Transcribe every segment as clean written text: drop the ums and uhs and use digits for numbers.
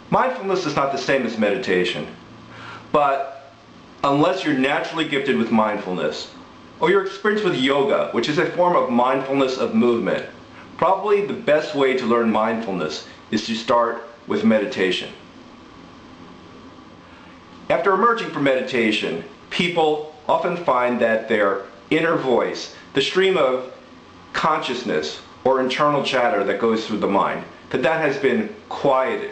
Mindfulness is not the same as meditation, but unless you're naturally gifted with mindfulness, or you're experienced with yoga, which is a form of mindfulness of movement, probably the best way to learn mindfulness is to start with meditation. After emerging from meditation, people often find that their inner voice, the stream of consciousness or internal chatter that goes through the mind, that has been quieted.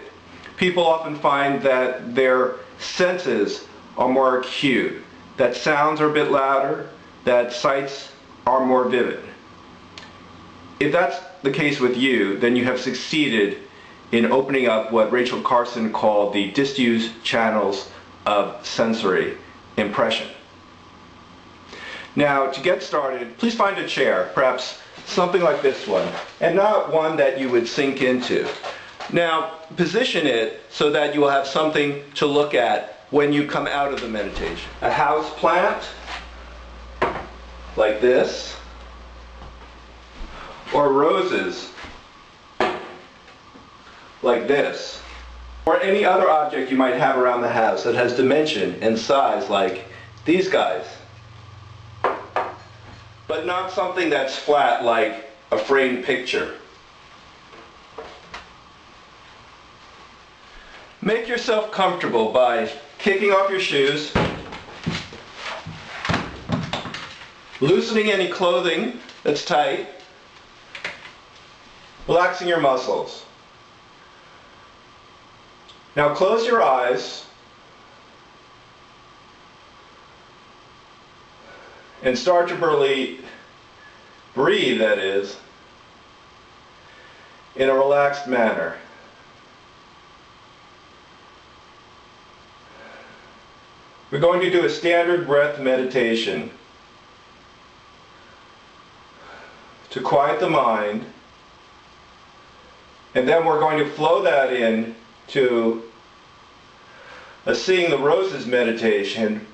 People often find that their senses are more acute, that sounds are a bit louder, that sights are more vivid. If that's the case with you, then you have succeeded in opening up what Rachel Carson called the disused channels of sensory impression. Now, to get started, please find a chair, perhaps something like this one, and not one that you would sink into. Now, position it so that you will have something to look at when you come out of the meditation. A house plant, like this, or roses, like this, or any other object you might have around the house that has dimension and size, like these guys. But not something that's flat like a framed picture. Make yourself comfortable by kicking off your shoes, loosening any clothing that's tight, relaxing your muscles. Now close your eyes and start to breathe, that is, in a relaxed manner. We're going to do a standard breath meditation to quiet the mind, and then we're going to flow that in to a Seeing the Roses meditation,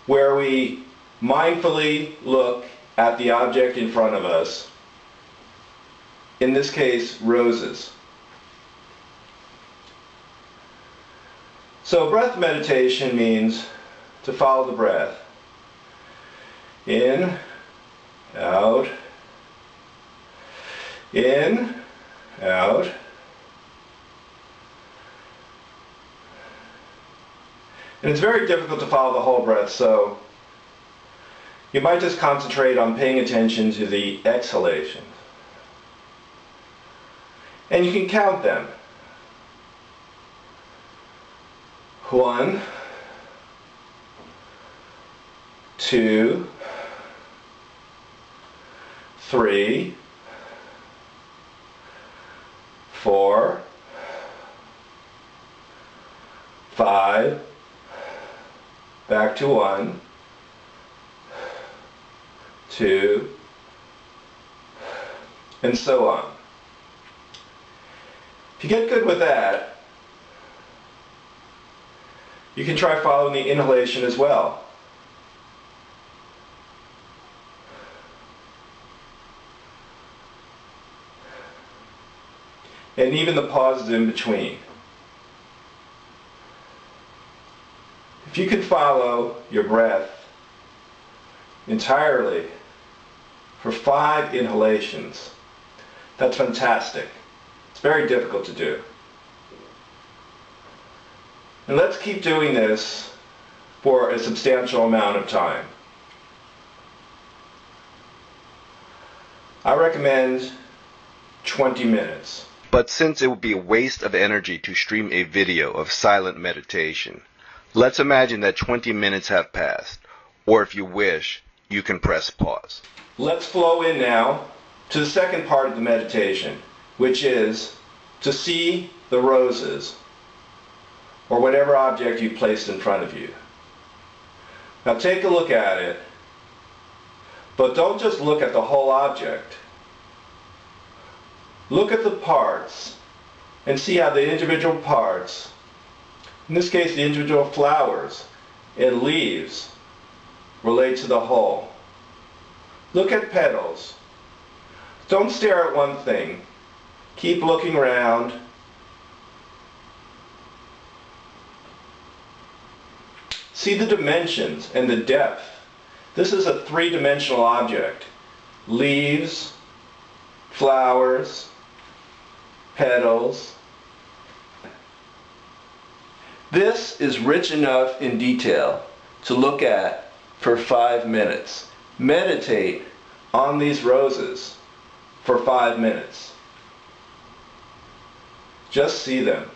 where we mindfully look at the object in front of us, in this case, roses. So breath meditation means to follow the breath. In, out, in, out. And it's very difficult to follow the whole breath, so you might just concentrate on paying attention to the exhalations. And you can count them. 1, 2, 3, 4, 5, back to 1, 2, and so on. If you get good with that, you can try following the inhalation as well. And even the pauses in between. If you can follow your breath entirely for 5 inhalations, that's fantastic. It's very difficult to do. And let's keep doing this for a substantial amount of time. I recommend 20 minutes. But since it would be a waste of energy to stream a video of silent meditation, let's imagine that 20 minutes have passed, or if you wish, you can press pause. Let's flow in now to the second part of the meditation, which is to see the roses, or whatever object you've placed in front of you. Now take a look at it, but don't just look at the whole object. Look at the parts and see how the individual parts, in this case the individual flowers and leaves, relate to the whole. Look at petals. Don't stare at one thing. Keep looking around See the dimensions and the depth. This is a three-dimensional object. Leaves, flowers, petals. This is rich enough in detail to look at for 5 minutes. Meditate on these roses for 5 minutes. Just see them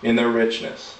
in their richness.